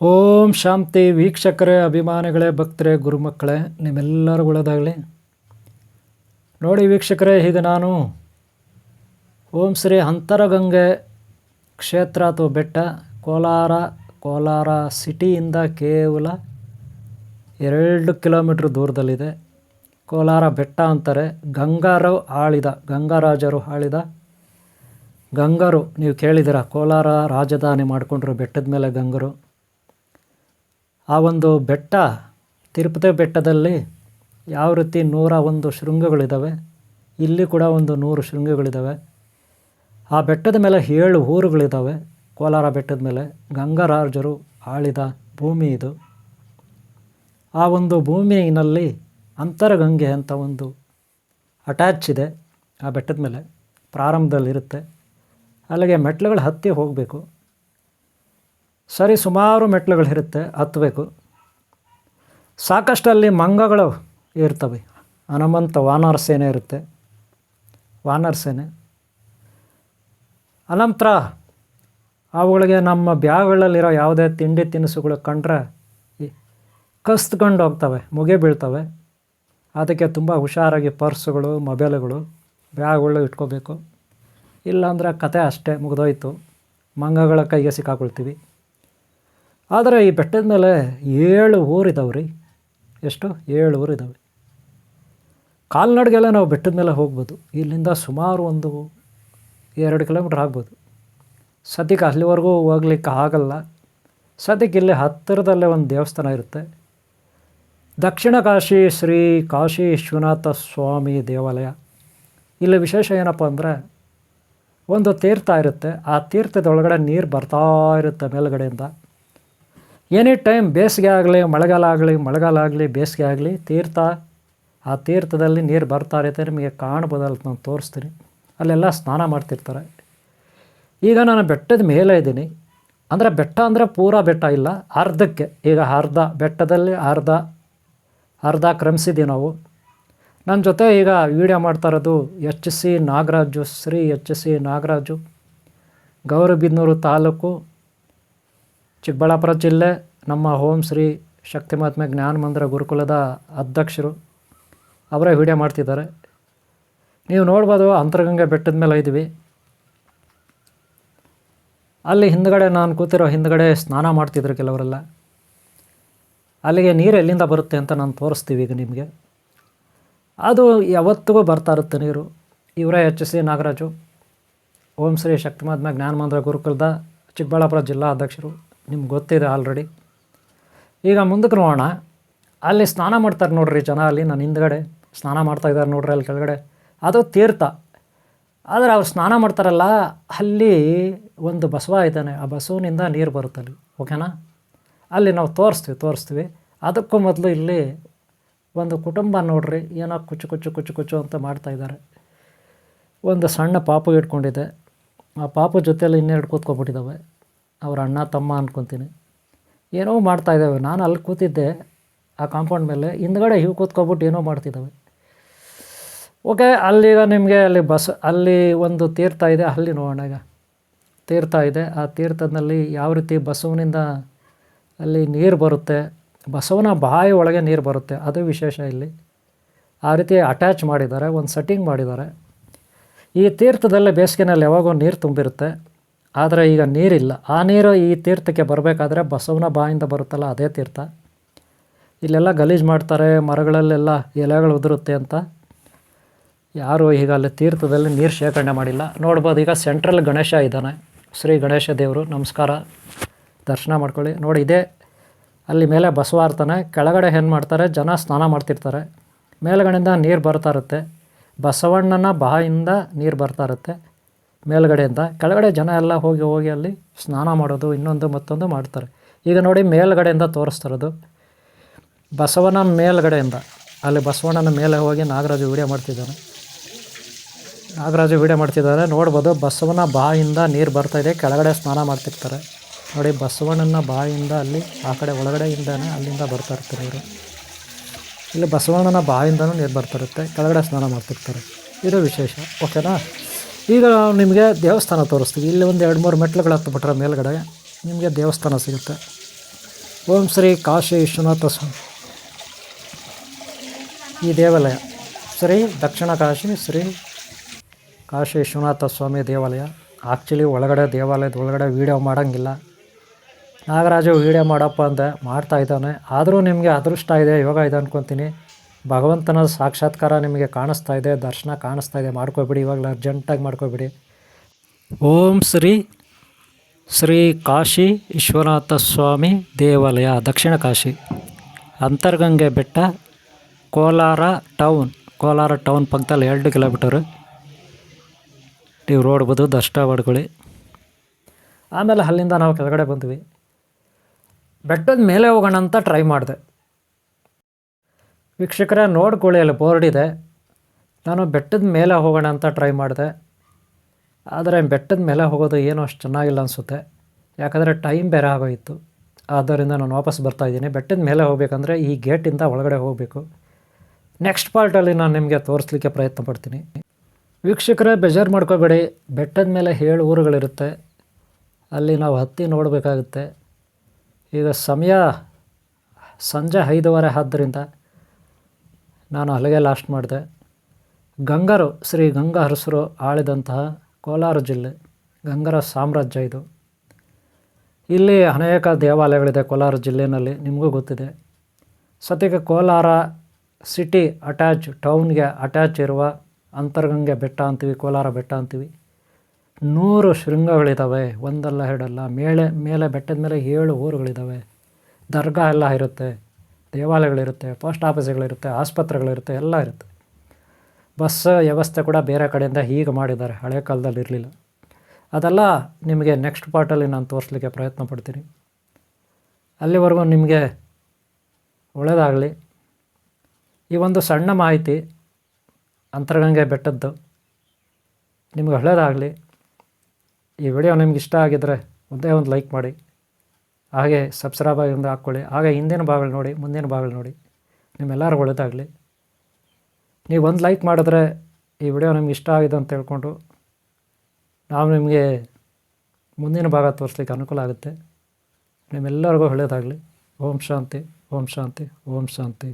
ಓಂ ಶಾಂತಿ ವೀಕ್ಷಕರೇ, ಅಭಿಮಾನಿಗಳೇ, ಭಕ್ತರೇ, ಗುರುಮಕ್ಕಳೇ, ನಿಮ್ಮೆಲ್ಲರಿಗೂ ಒಳ್ಳೆಯದಾಗಲಿ. ನೋಡಿ ವೀಕ್ಷಕರೇ, ಈಗ ನಾನು ಓಂ ಶ್ರೀ ಅಂತರಗಂಗೆ ಕ್ಷೇತ್ರ ಅಥವಾ ಬೆಟ್ಟ ಕೋಲಾರ ಸಿಟಿಯಿಂದ ಕೇವಲ 2 ಕಿಲೋಮೀಟ್ರ್ ದೂರದಲ್ಲಿದೆ. ಕೋಲಾರ ಬೆಟ್ಟ ಅಂತಾರೆ. ಗಂಗರಾಜರು ಆಳಿದ ಗಂಗರು, ನೀವು ಕೇಳಿದ್ದೀರ, ಕೋಲಾರ ರಾಜಧಾನಿ ಮಾಡಿಕೊಂಡ್ರು ಬೆಟ್ಟದ ಮೇಲೆ ಗಂಗರು. ಆ ಒಂದು ಬೆಟ್ಟ, ತಿರುಪತಿ ಬೆಟ್ಟದಲ್ಲಿ ಯಾವ ರೀತಿ 101 ಶೃಂಗಗಳಿದ್ದಾವೆ, ಇಲ್ಲಿ ಕೂಡ ಒಂದು 100 ಶೃಂಗಗಳಿದ್ದಾವೆ. ಆ ಬೆಟ್ಟದ ಮೇಲೆ 7 ಊರುಗಳಿದ್ದಾವೆ. ಕೋಲಾರ ಬೆಟ್ಟದ ಮೇಲೆ ಗಂಗರಾಜರು ಆಳಿದ ಭೂಮಿ ಇದು. ಆ ಒಂದು ಭೂಮಿಯಲ್ಲಿ ಅಂತರಗಂಗೆ ಅಂತ ಒಂದು ಅಟ್ಯಾಚ್ ಇದೆ. ಆ ಬೆಟ್ಟದ ಮೇಲೆ ಪ್ರಾರಂಭದಲ್ಲಿರುತ್ತೆ. ಅಲ್ಲಿಗೆ ಮೆಟ್ಲುಗಳು ಹತ್ತಿ ಹೋಗಬೇಕು. ಸರಿ, ಸುಮಾರು ಮೆಟ್ಲುಗಳಿರುತ್ತೆ, ಹತ್ತಬೇಕು. ಸಾಕಷ್ಟು ಮಂಗಗಳು ಇರ್ತವೆ. ಹನುಮಂತ ವಾನರ ಸೇನೆ ಇರುತ್ತೆ, ವಾನರ ಸೇನೆ. ಅನಂತರ ಅವುಗಳಿಗೆ ನಮ್ಮ ಬ್ಯಾಗ್ಗಳಲ್ಲಿರೋ ಯಾವುದೇ ತಿಂಡಿ ತಿನಿಸುಗಳು ಕಂಡ್ರೆ ಕಸ್ತ್ಕೊಂಡು ಹೋಗ್ತವೆ, ಮುಗಿ ಬೀಳ್ತವೆ. ಅದಕ್ಕೆ ತುಂಬ ಹುಷಾರಾಗಿ ಪರ್ಸುಗಳು, ಮೊಬೈಲ್ಗಳು, ಬ್ಯಾಗ್ಗಳು ಇಟ್ಕೋಬೇಕು. ಇಲ್ಲಾಂದರೆ ಕತೆ ಅಷ್ಟೇ, ಮುಗಿದೋಯ್ತು, ಮಂಗಗಳ ಕೈಗೆ ಸಿಕ್ಕಾಕೊಳ್ತೀವಿ. ಆದರೆ ಈ ಬೆಟ್ಟದ ಮೇಲೆ 7 ಊರಿದ್ದಾವೆ ರೀ. ಎಷ್ಟು? 7 ಊರಿದ್ದಾವೆ. ಕಾಲ್ನಡಿಗೆಲ್ಲ ನಾವು ಬೆಟ್ಟದ ಮೇಲೆ ಹೋಗ್ಬೋದು. ಇಲ್ಲಿಂದ ಸುಮಾರು ಒಂದು 2 ಕಿಲೋಮೀಟ್ರ್ ಆಗ್ಬೋದು. ಸದ್ಯಕ್ಕೆ ಅಲ್ಲಿವರೆಗೂ ಹೋಗ್ಲಿಕ್ಕೆ ಆಗಲ್ಲ. ಸದ್ಯಕ್ಕೆ ಇಲ್ಲಿ ಹತ್ತಿರದಲ್ಲೇ ಒಂದು ದೇವಸ್ಥಾನ ಇರುತ್ತೆ. ದಕ್ಷಿಣ ಕಾಶಿ ಶ್ರೀ ಕಾಶಿ ವಿಶ್ವನಾಥ ಸ್ವಾಮಿ ದೇವಾಲಯ. ಇಲ್ಲಿ ವಿಶೇಷ ಏನಪ್ಪ ಅಂದರೆ, ಒಂದು ತೀರ್ಥ ಇರುತ್ತೆ. ಆ ತೀರ್ಥದೊಳಗಡೆ ನೀರು ಬರ್ತಾ ಇರುತ್ತೆ ಮೇಲುಗಡೆಯಿಂದ. ಎನಿ ಟೈಮ್, ಬೇಸಿಗೆ ಆಗಲಿ ಮಳೆಗಾಲ ಆಗಲಿ ಬೇಸಿಗೆ ಆಗಲಿ, ಆ ತೀರ್ಥದಲ್ಲಿ ನೀರು ಬರ್ತಾ ಇರುತ್ತೆ. ನಿಮಗೆ ಕಾಣ್ಬೋದಲ್ಲ, ನಾನು ತೋರಿಸ್ತೀನಿ. ಅಲ್ಲೆಲ್ಲ ಸ್ನಾನ ಮಾಡ್ತಿರ್ತಾರೆ. ಈಗ ನಾನು ಬೆಟ್ಟದ ಮೇಲೆ ಇದ್ದೀನಿ. ಅಂದರೆ ಬೆಟ್ಟ ಅಂದರೆ ಪೂರಾ ಬೆಟ್ಟ ಇಲ್ಲ, ಅರ್ಧಕ್ಕೆ. ಈಗ ಬೆಟ್ಟದಲ್ಲಿ ಅರ್ಧ ಕ್ರಮಿಸಿದ್ದೀವಿ ನಾವು. ನನ್ನ ಜೊತೆ ಈಗ ವಿಡಿಯೋ ಮಾಡ್ತಾ ಇರೋದು ಶ್ರೀ ಎಚ್ ಸಿ ನಾಗರಾಜು, ಗೌರಿಬಿದನೂರು ತಾಲೂಕು, ಚಿಕ್ಕಬಳ್ಳಾಪುರ ಜಿಲ್ಲೆ. ನಮ್ಮ ಓಂ ಶ್ರೀ ಶಕ್ತಿಮಾತ್ಮೆ ಜ್ಞಾನ ಮಂದಿರ ಗುರುಕುಲದ ಅಧ್ಯಕ್ಷರು. ಅವರೇ ವಿಡಿಯೋ ಮಾಡ್ತಿದ್ದಾರೆ. ನೀವು ನೋಡ್ಬೋದು, ಅಂತರಗಂಗೆ ಬೆಟ್ಟದ ಮೇಲೆ ಇದ್ದೀವಿ. ಅಲ್ಲಿ ಹಿಂದ್ಗಡೆ ನಾನು ಕೂತಿರೋ ಹಿಂದ್ಗಡೆ ಸ್ನಾನ ಮಾಡ್ತಿದ್ರು ಕೆಲವರೆಲ್ಲ. ಅಲ್ಲಿಗೆ ನೀರು ಎಲ್ಲಿಂದ ಬರುತ್ತೆ ಅಂತ ನಾನು ತೋರಿಸ್ತೀವಿ ಈಗ ನಿಮಗೆ. ಅದು ಯಾವತ್ತಿಗೂ ಬರ್ತಾ ಇರುತ್ತೆ ನೀರು. ಇವರೇ ಎಚ್ ಸಿ ನಾಗರಾಜು, ಓಂ ಶ್ರೀ ಶಕ್ತಿಮಾತ್ಮೆ ಜ್ಞಾನ ಮಂದಿರ ಗುರುಕುಲದ ಚಿಕ್ಕಬಳ್ಳಾಪುರ ಜಿಲ್ಲಾ ಅಧ್ಯಕ್ಷರು. ನಿಮ್ಗೆ ಗೊತ್ತಿದೆ ಆಲ್ರೆಡಿ. ಈಗ ಮುಂದಕ್ಕೆ ನೋಡೋಣ. ಅಲ್ಲಿ ಸ್ನಾನ ಮಾಡ್ತಾರೆ ನೋಡ್ರಿ ಜನ. ಅಲ್ಲಿ ನಾನು ಹಿಂದ್ಗಡೆ ಸ್ನಾನ ಮಾಡ್ತಾಯಿದ್ದಾರೆ ನೋಡ್ರಿ, ಅಲ್ಲಿ ಕೆಳಗಡೆ ಅದು ತೀರ್ಥ. ಆದರೆ ಅವ್ರು ಸ್ನಾನ ಮಾಡ್ತಾರಲ್ಲ, ಅಲ್ಲಿ ಒಂದು ಬಸವ ಇದ್ದಾನೆ. ಆ ಬಸವನಿಂದ ನೀರು ಬರುತ್ತೆ ಅಲ್ಲಿ, ಓಕೆನಾ? ಅಲ್ಲಿ ನಾವು ತೋರಿಸ್ತೀವಿ. ಅದಕ್ಕೂ ಮೊದಲು ಇಲ್ಲಿ ಒಂದು ಕುಟುಂಬ ನೋಡ್ರಿ, ಏನೋ ಕುಚ್ಚು ಅಂತ ಮಾಡ್ತಾಯಿದ್ದಾರೆ. ಒಂದು ಸಣ್ಣ ಪಾಪು ಇಟ್ಕೊಂಡಿದೆ. ಆ ಪಾಪು ಜೊತೆಯಲ್ಲಿ 2 ಕೂತ್ಕೊಬಿಟ್ಟಿದ್ದಾವೆ. ಅವ್ರ ಅಣ್ಣ ತಮ್ಮ ಅಂದ್ಕೊತೀನಿ. ಏನೋ ಮಾಡ್ತಾಯಿದ್ದಾವೆ. ನಾನು ಅಲ್ಲಿ ಕೂತಿದ್ದೆ ಆ ಕಾಂಪೌಂಡ್ ಮೇಲೆ. ಹಿಂದ್ಗಡೆ ಇವು ಕೂತ್ಕೊಬಿಟ್ಟು ಏನೋ ಮಾಡ್ತಿದ್ದಾವೆ. ಓಕೆ, ಅಲ್ಲೀಗ ನಿಮಗೆ ಅಲ್ಲಿ ಒಂದು ತೀರ್ಥ ಇದೆ. ಅಲ್ಲಿ ನೋಡೋಣ. ಈಗ ತೀರ್ಥ ಇದೆ. ಆ ತೀರ್ಥದಲ್ಲಿ ಯಾವ ರೀತಿ ಬಸವನಿಂದ ಅಲ್ಲಿ ನೀರು ಬರುತ್ತೆ, ಬಸವನ ಬಾಯಿ ಒಳಗೆ ನೀರು ಬರುತ್ತೆ. ಅದು ವಿಶೇಷ ಇಲ್ಲಿ. ಆ ರೀತಿ ಅಟ್ಯಾಚ್ ಮಾಡಿದ್ದಾರೆ, ಒಂದು ಸೆಟ್ಟಿಂಗ್ ಮಾಡಿದ್ದಾರೆ. ಈ ತೀರ್ಥದಲ್ಲೇ ಬೇಸಿಗೆನಲ್ಲಿ ಯಾವಾಗೋ ನೀರು ತುಂಬಿರುತ್ತೆ. ಆದರೆ ಈಗ ನೀರಿಲ್ಲ. ಆ ನೀರು ಈ ತೀರ್ಥಕ್ಕೆ ಬರಬೇಕಾದ್ರೆ ಬಸವನ ಬಾಯಿಂದ ಬರುತ್ತಲ್ಲ, ಅದೇ ತೀರ್ಥ. ಇಲ್ಲೆಲ್ಲ ಗಲೀಜು ಮಾಡ್ತಾರೆ, ಮರಗಳಲ್ಲೆಲ್ಲ ಎಲೆಗಳು ಉದುರುತ್ತೆ ಅಂತ. ಯಾರು ಈಗ ಅಲ್ಲಿ ತೀರ್ಥದಲ್ಲಿ ನೀರು ಶೇಖರಣೆ ಮಾಡಿಲ್ಲ. ನೋಡ್ಬೋದು, ಈಗ ಸೆಂಟ್ರಲ್ ಗಣೇಶ ಇದ್ದಾನೆ, ಶ್ರೀ ಗಣೇಶ ದೇವರು. ನಮಸ್ಕಾರ, ದರ್ಶನ ಮಾಡ್ಕೊಳ್ಳಿ. ನೋಡಿ, ಇದೇ ಅಲ್ಲಿ ಮೇಲೆ ಬಸವ ಇರ್ತಾನೆ. ಕೆಳಗಡೆ ಏನು ಮಾಡ್ತಾರೆ, ಜನ ಸ್ನಾನ ಮಾಡ್ತಿರ್ತಾರೆ. ಮೇಲ್ಗಡೆಯಿಂದ ನೀರು ಬರ್ತಾ ಇರುತ್ತೆ. ಬಸವಣ್ಣನ ಬಾಯಿಂದ ನೀರು ಬರ್ತಾ ಇರುತ್ತೆ ಮೇಲ್ಗಡೆಯಿಂದ. ಕೆಳಗಡೆ ಜನ ಎಲ್ಲ ಹೋಗಿ ಅಲ್ಲಿ ಸ್ನಾನ ಮಾಡೋದು, ಇನ್ನೊಂದು ಮತ್ತೊಂದು ಮಾಡ್ತಾರೆ. ಈಗ ನೋಡಿ, ಮೇಲ್ಗಡೆಯಿಂದ ತೋರಿಸ್ತಿರೋದು ಬಸವನ ಮೇಲ್ಗಡೆಯಿಂದ. ಅಲ್ಲಿ ಬಸವಣ್ಣನ ಮೇಲೆ ಹೋಗಿ ನಾಗರಾಜು ವಿಡಿಯೋ ಮಾಡ್ತಿದ್ದಾರೆ. ನೋಡ್ಬೋದು, ಬಸವನ ಬಾಯಿಂದ ನೀರು ಬರ್ತಾಯಿದೆ. ಕೆಳಗಡೆ ಸ್ನಾನ ಮಾಡ್ತಿರ್ತಾರೆ ನೋಡಿ. ಬಸವಣ್ಣನ ಬಾಯಿಂದ ಅಲ್ಲಿ ಆ ಕಡೆ ಒಳಗಡೆಯಿಂದನೇ ಅಲ್ಲಿಂದ ಬರ್ತಾ ಇರ್ತಾರೆ ನೀರು. ಇಲ್ಲಿ ಬಸವಣ್ಣನ ಬಾಯಿಂದನೂ ನೀರು ಬರ್ತಿರುತ್ತೆ. ಕೆಳಗಡೆ ಸ್ನಾನ ಮಾಡ್ತಿರ್ತಾರೆ. ಇದು ವಿಶೇಷ, ಓಕೆನಾ? ಈಗ ನಾವು ನಿಮಗೆ ದೇವಸ್ಥಾನ ತೋರಿಸ್ತೀವಿ. ಇಲ್ಲಿ ಒಂದು 2-3 ಮೆಟ್ಲುಗಳು ಹತ್ಬಿಟ್ರೆ ಮೇಲ್ಗಡೆ ನಿಮಗೆ ದೇವಸ್ಥಾನ ಸಿಗುತ್ತೆ. ಓಂ ಶ್ರೀ ಕಾಶಿ ವಿಶ್ವನಾಥ ಸ್ವಾಮಿ ಈ ದೇವಾಲಯ ಶ್ರೀ ದಕ್ಷಿಣ ಕಾಶಿ ಶ್ರೀ ಕಾಶಿ ವಿಶ್ವನಾಥ ಸ್ವಾಮಿ ದೇವಾಲಯ. ಆ್ಯಕ್ಚುಲಿ ಒಳಗಡೆ ದೇವಾಲಯದ ಒಳಗಡೆ ವೀಡಿಯೋ ಮಾಡೋಂಗಿಲ್ಲ. ನಾಗರಾಜು ವೀಡಿಯೋ ಮಾಡಪ್ಪ ಅಂದೆ, ಮಾಡ್ತಾಯಿದ್ದಾನೆ. ಆದರೂ ನಿಮಗೆ ಅದೃಷ್ಟ ಇದೆ, ಯೋಗ ಇದೆ ಅಂದ್ಕೊತೀನಿ. ಭಗವಂತನ ಸಾಕ್ಷಾತ್ಕಾರ ನಿಮಗೆ ಕಾಣಿಸ್ತಾ ಇದೆ, ದರ್ಶನ ಕಾಣಿಸ್ತಾ ಇದೆ. ಮಾಡ್ಕೊಬಿಡಿ, ಇವಾಗಲೇ ಅರ್ಜೆಂಟಾಗಿ ಮಾಡ್ಕೊಬಿಡಿ. ಓಂ ಶ್ರೀ ಶ್ರೀ ಕಾಶಿ ವಿಶ್ವನಾಥ ಸ್ವಾಮಿ ದೇವಾಲಯ, ದಕ್ಷಿಣ ಕಾಶಿ, ಅಂತರ್ಗಂಗೆ ಬೆಟ್ಟ, ಕೋಲಾರ ಟೌನ್ ಪಕ್ಕದಲ್ಲಿ 2 ಕಿಲೋಮೀಟರು. ನೀವು ರೋಡ್ಬೋದು, ದರ್ಶನ ಮಾಡ್ಕೊಳ್ಳಿ. ಆಮೇಲೆ ಅಲ್ಲಿಂದ ನಾವು ಕೆಳಗಡೆ ಬಂದ್ವಿ. ಬೆಟ್ಟದ ಮೇಲೆ ಹೋಗೋಣ ಅಂತ ಟ್ರೈ ಮಾಡಿದೆ. ವೀಕ್ಷಕರೇ ನೋಡ್ಕೊಳ್ಳಿ, ಅಲ್ಲಿ ಬೋರ್ಡ್ ಇದೆ. ನಾನು ಬೆಟ್ಟದ ಮೇಲೆ ಹೋಗೋಣ ಅಂತ ಟ್ರೈ ಮಾಡಿದೆ. ಆದರೆ ಬೆಟ್ಟದ ಮೇಲೆ ಹೋಗೋದು ಏನೋ ಅಷ್ಟು ಚೆನ್ನಾಗಿಲ್ಲ ಅನಿಸುತ್ತೆ. ಯಾಕಂದರೆ ಟೈಮ್ ಬೇರೆ ಆಗೋಯಿತ್ತು. ಆದ್ದರಿಂದ ನಾನು ವಾಪಸ್ ಬರ್ತಾಯಿದ್ದೀನಿ. ಬೆಟ್ಟದ ಮೇಲೆ ಹೋಗಬೇಕಂದ್ರೆ ಈ ಗೇಟಿಂದ ಒಳಗಡೆ ಹೋಗಬೇಕು. ನೆಕ್ಸ್ಟ್ ಪಾರ್ಟಲ್ಲಿ ನಾನು ನಿಮಗೆ ತೋರಿಸ್ಲಿಕ್ಕೆ ಪ್ರಯತ್ನ ಪಡ್ತೀನಿ. ವೀಕ್ಷಕರೇ ಬೇಜಾರು ಮಾಡ್ಕೋಬೇಡಿ, ಬೆಟ್ಟದ ಮೇಲೆ 7 ಊರುಗಳಿರುತ್ತೆ. ಅಲ್ಲಿ ನಾವು ಹತ್ತಿ ನೋಡಬೇಕಾಗುತ್ತೆ. ಈಗ ಸಮಯ ಸಂಜೆ 5:15 ಆದ್ದರಿಂದ ನಾನು ಅಲ್ಲಿಗೆ ಲಾಸ್ಟ್ ಮಾಡಿದೆ. ಗಂಗರು, ಶ್ರೀ ಗಂಗಾ ಅರಸರು ಆಳಿದಂತಹ ಕೋಲಾರ ಜಿಲ್ಲೆ, ಗಂಗರ ಸಾಮ್ರಾಜ್ಯ ಇದು. ಇಲ್ಲಿ ಅನೇಕ ದೇವಾಲಯಗಳಿದೆ ಕೋಲಾರ ಜಿಲ್ಲೆಯಲ್ಲಿ, ನಿಮಗೂ ಗೊತ್ತಿದೆ. ಸದ್ಯಕ್ಕೆ ಕೋಲಾರ ಸಿಟಿ ಟೌನ್ಗೆ ಅಟ್ಯಾಚ್ ಇರುವ ಅಂತರ್ಗಂಗೆ ಬೆಟ್ಟ ಅಂತೀವಿ, ಕೋಲಾರ ಬೆಟ್ಟ ಅಂತೀವಿ. 100 ಶೃಂಗಗಳಿದ್ದಾವೆ, ಒಂದಲ್ಲ ಎರಡಲ್ಲ. ಮೇಲೆ ಬೆಟ್ಟದ ಮೇಲೆ 7 ಊರುಗಳಿದ್ದಾವೆ. ದರ್ಗಾ ಎಲ್ಲ ಇರುತ್ತೆ, ದೇವಾಲಯಗಳಿರುತ್ತೆ, ಪೋಸ್ಟ್ ಆಫೀಸ್ಗಳಿರುತ್ತೆ, ಆಸ್ಪತ್ರೆಗಳಿರುತ್ತೆ, ಎಲ್ಲ ಇರುತ್ತೆ. ಬಸ್ ವ್ಯವಸ್ಥೆ ಕೂಡ ಬೇರೆ ಕಡೆಯಿಂದ ಹೀಗೆ ಮಾಡಿದ್ದಾರೆ, ಹಳೆ ಕಾಲದಲ್ಲಿ ಇರಲಿಲ್ಲ. ಅದೆಲ್ಲ ನಿಮಗೆ ನೆಕ್ಸ್ಟ್ ಪಾರ್ಟಲ್ಲಿ ನಾನು ತೋರಿಸ್ಲಿಕ್ಕೆ ಪ್ರಯತ್ನ ಪಡ್ತೀನಿ. ಅಲ್ಲಿವರೆಗೂ ನಿಮಗೆ ಒಳ್ಳೆಯದಾಗಲಿ. ಈ ಒಂದು ಸಣ್ಣ ಮಾಹಿತಿ ಅಂತರ್ಗಂಗೆ ಬೆಟ್ಟದ್ದು ನಿಮಗೆ ಒಳ್ಳೆಯದಾಗಲಿ. ಈ ವಿಡಿಯೋ ನಿಮ್ಗೆ ಇಷ್ಟ ಆಗಿದ್ದರೆ ಒಂದೇ ಒಂದು ಲೈಕ್ ಮಾಡಿ, ಹಾಗೆ ಸಬ್ಸ್ಕ್ರೈಬ್ ಆಗಿಂದ ಹಾಕ್ಕೊಳ್ಳಿ. ಹಾಗೆ ಹಿಂದಿನ ಭಾಗಗಳು ನೋಡಿ, ಮುಂದಿನ ಭಾಗಗಳು ನೋಡಿ. ನಿಮ್ಮೆಲ್ಲರಿಗೂ ಒಳ್ಳೆಯದಾಗಲಿ. ನೀವು ಒಂದು ಲೈಕ್ ಮಾಡಿದ್ರೆ ಈ ವಿಡಿಯೋ ನಿಮ್ಗೆ ಇಷ್ಟ ಆಗಿದೆ ಅಂತ ಹೇಳ್ಕೊಂಡು ನಾವು ನಿಮಗೆ ಮುಂದಿನ ಭಾಗ ತೋರಿಸ್ಲಿಕ್ಕೆ ಅನುಕೂಲ ಆಗುತ್ತೆ. ನಿಮ್ಮೆಲ್ಲರಿಗೂ ಒಳ್ಳೆಯದಾಗಲಿ. ಓಂ ಶಾಂತಿ, ಓಂ ಶಾಂತಿ, ಓಂ ಶಾಂತಿ.